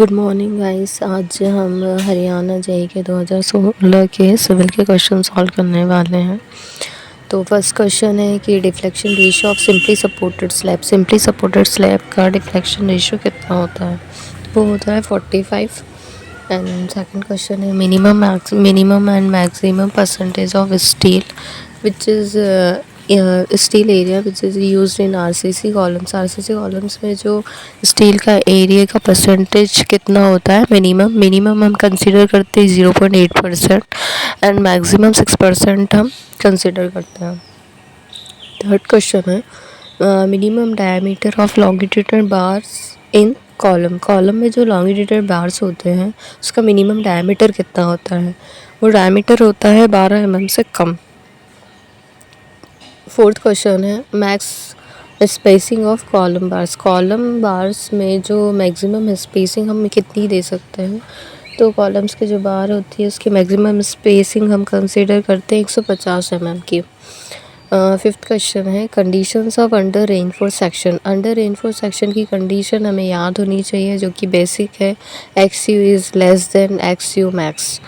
Good morning guys. आज हम Haryana JEE के 2016 के सिविल के क्वेश्चन सॉल्व करने वाले हैं। तो फर्स्ट क्वेश्चन है कि deflection ratio of simply supported slab का डिफ्लेक्शन रेशियो कितना होता है। वो होता है 45। एंड सेकंड क्वेश्चन है minimum and maximum percentage of steel which is steel area which is used in RCC columns में जो स्टील का एरिया का परसेंटेज कितना होता है। मिनिमम हम कंसिडर करते हैं 0.8% एंड मैक्सिमम 6% हम कंसिडर करते हैं। थर्ड क्वेश्चन है minimum diameter of longitudinal bars in column में जो लॉन्गिट्यूडनल बार्स होते हैं उसका मिनिमम डायमीटर कितना होता है। वो डायमीटर होता है 12 mm से कम। फोर्थ क्वेश्चन है max spacing of column bars में जो मैक्सिमम स्पेसिंग हम कितनी दे सकते हैं। तो कॉलम्स के जो बार होती है उसकी मैक्सिमम स्पेसिंग हम कंसीडर करते हैं 150 mm की। फिफ्थ क्वेश्चन है conditions of under reinforce section की कंडीशन हमें याद होनी चाहिए जो कि बेसिक है। XU is less than XU max.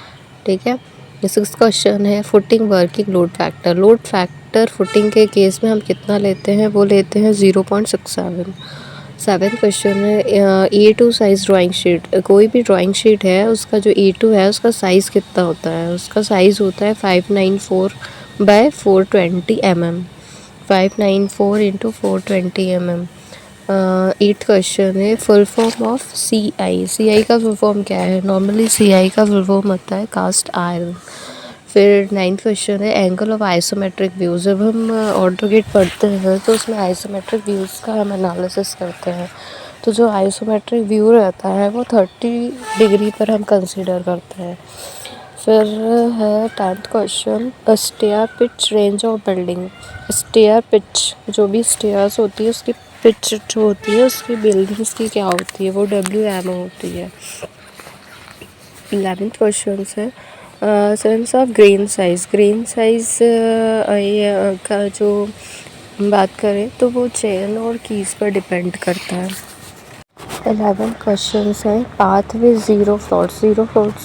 ठीक है। सिक्स क्वेश्चन है footing working load factor footing के केस में हम कितना लेते हैं। वो लेते हैं 0.67। सेवन क्वेश्चन है A2 साइज़ ड्राइंग शीट। कोई भी ड्राइंग शीट है उसका जो A2 है उसका साइज़ कितना होता है। उसका साइज़ होता है 594/420 mm। 594 into 420 mm। Eighth question है फुल फॉर्म ऑफ CI का फुल फॉर्म क्या है। नॉर्मली CI का फुल फॉर्म होता है कास्ट आयरन। फिर नाइन्थ क्वेश्चन है एंगल ऑफ आइसोमेट्रिक व्यूज़। जब हम ऑटोकेड पढ़ते हैं तो उसमें आइसोमेट्रिक व्यूज़ का हम एनालिसिस करते हैं। तो जो आइसोमेट्रिक व्यू रहता है वो 30 डिग्री पर हम कंसीडर करते हैं। फिर है tenth question stair pitch range of building. Stair pitch जो भी स्टेयर्स होती है उसकी पिच जो होती है उसकी बिल्डिंग्स की क्या होती है। वो WM होती है। 11th क्वेश्चन है सेंस ऑफ ग्रेन साइज का जो बात करें तो वो चेन और कीज़ पर डिपेंड करता है। 11th क्वेश्चन है पाथ विद ज़ीरो फ्लॉट्स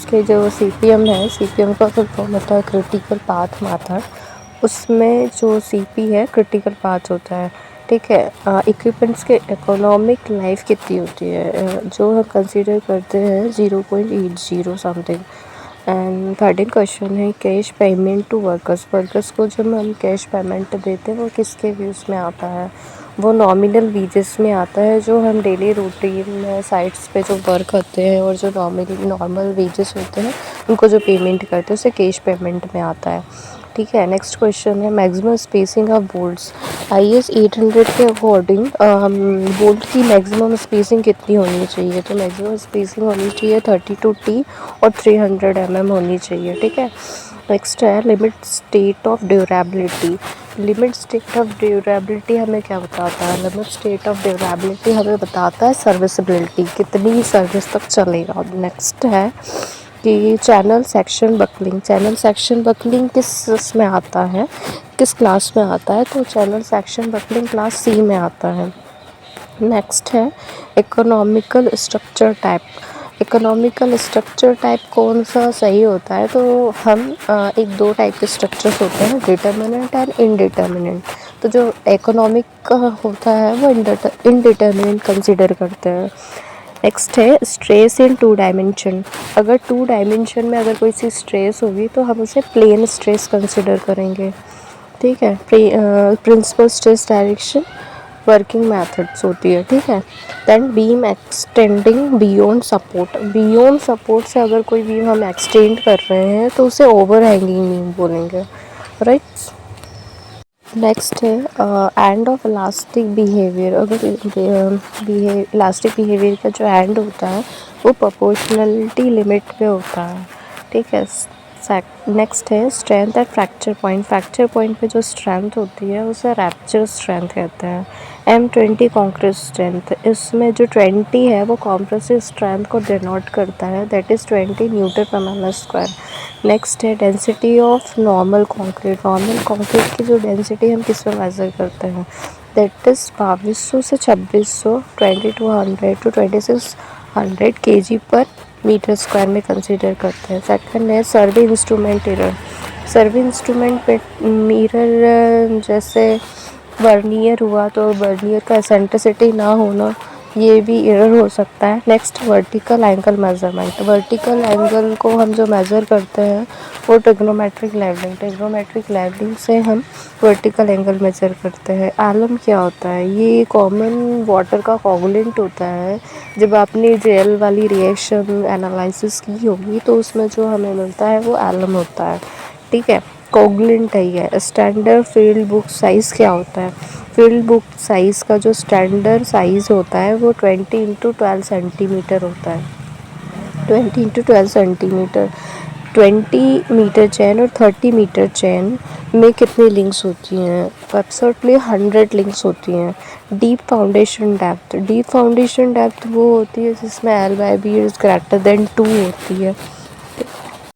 के जो CPM है CPM का फुल फॉर्म होता है क्रिटिकल पाथ मेथड। उसमें जो CP है क्रिटिकल पाथ होता है। ठीक है। इक्विपमेंट्स के इकोनॉमिक लाइफ कितनी होती है जो हम कंसीडर करते हैं 0.80 समथिंग। एंड 13 क्वेश्चन है कैश पेमेंट टू वर्कर्स को जब हम कैश पेमेंट देते हैं वो किसके व्यूज़ में आता है। वो नॉमिनल वेजेस में आता है। जो हम डेली रूटीन में साइट्स पे जो वर्क करते हैं और जो नॉर्मल वेजेस होते हैं उनको जो पेमेंट करते हैं उसे कैश पेमेंट में आता है। ठीक है। नेक्स्ट क्वेश्चन है maximum spacing of bolts. IS 800 के अकॉर्डिंग बोल्ट की मैक्सिमम स्पेसिंग कितनी होनी चाहिए। तो मैक्सिमम स्पेसिंग होनी चाहिए 32T और 300 mm होनी चाहिए। ठीक है। नेक्स्ट है लिमिट स्टेट ऑफ ड्यूरेबिलिटी हमें क्या बताता है। लिमिट स्टेट ऑफ ड्यूरेबिलिटी हमें बताता है सर्विसबिलिटी कितनी सर्विस तक चलेगा। नेक्स्ट है कि चैनल सेक्शन बकलिंग किस में आता है किस क्लास में आता है। तो channel section buckling class C में आता है। नेक्स्ट है इकोनॉमिकल स्ट्रक्चर टाइप कौन सा सही होता है। तो हम एक दो टाइप के स्ट्रक्चर्स होते हैं डिटर्मिनेंट एंड इनडिटर्मिनेंट। तो जो इकोनॉमिक होता है वो इनडिटर्मिनेंट कंसीडर करते हैं। नेक्स्ट है स्ट्रेस इन 2 डायमेंशन। अगर 2 डायमेंशन में अगर कोई सी स्ट्रेस होगी तो हम उसे प्लेन स्ट्रेस कंसीडर करेंगे। ठीक है। Principal stress direction working methods होती है। ठीक है। Then beam extending beyond support से अगर कोई बीम हम एक्सटेंड कर रहे हैं तो उसे ओवर हैंगिंग बीम बोलेंगे। राइट। नेक्स्ट है एंड ऑफ इलास्टिक बिहेवियर। अगर इलास्टिक बिहेवियर का जो एंड होता है वो प्रोपोर्शनलिटी लिमिट पे होता है। ठीक है। नेक्स्ट है स्ट्रेंथ एट फ्रैक्चर पॉइंट पे जो स्ट्रेंथ होती है उसे रैप्चर स्ट्रेंथ कहते हैं। M20 concrete strength. इसमें जो 20 है वो कॉम्प्रेसिव स्ट्रेंथ को डिनोट करता है दैट इज़ 20 Nm/m²। नेक्स्ट है डेंसिटी ऑफ नॉर्मल कंक्रीट की जो डेंसिटी हम किस में मेज़र करते हैं दैट इज़ 2200 से 2600 2200 to 2600 100 kg/m² में कंसीडर करते हैं। सेकंड है सर्वे इंस्ट्रूमेंट एरर। सर्वे इंस्ट्रूमेंट मिरर जैसे वर्नियर हुआ तो वर्नियर का एसेंट्रिसिटी ना होना, ये भी एरर हो सकता है। Next vertical angle measurement. Vertical angle को हम जो मेज़र करते हैं वो ट्रिग्नोमेट्रिक लेवलिंग से हम वर्टिकल एंगल मेज़र करते हैं। एलम क्या होता है? ये कॉमन वाटर का कोगुलेंट होता है। जब आपने जेल वाली रिएक्शन एनालिसिस की होगी तो उसमें जो हमें मिलता है वो एलम होता है, ठीक है। कोगुलेंट है ये। स्टैंडर्ड फील्ड बुक साइज़ क्या होता है? फील्ड बुक साइज़ का जो स्टैंडर्ड साइज़ होता है वो 20x12 सेंटीमीटर होता है। 20x12 centimetre. 20 मीटर चेन और 30 मीटर चेन में कितनी लिंक्स होती हैं? एब्सोल्युटली 100 लिंक्स होती हैं। डीप फाउंडेशन डेप्थ वो होती है जिसमें L/B इज़ ग्रेटर देन 2 होती है।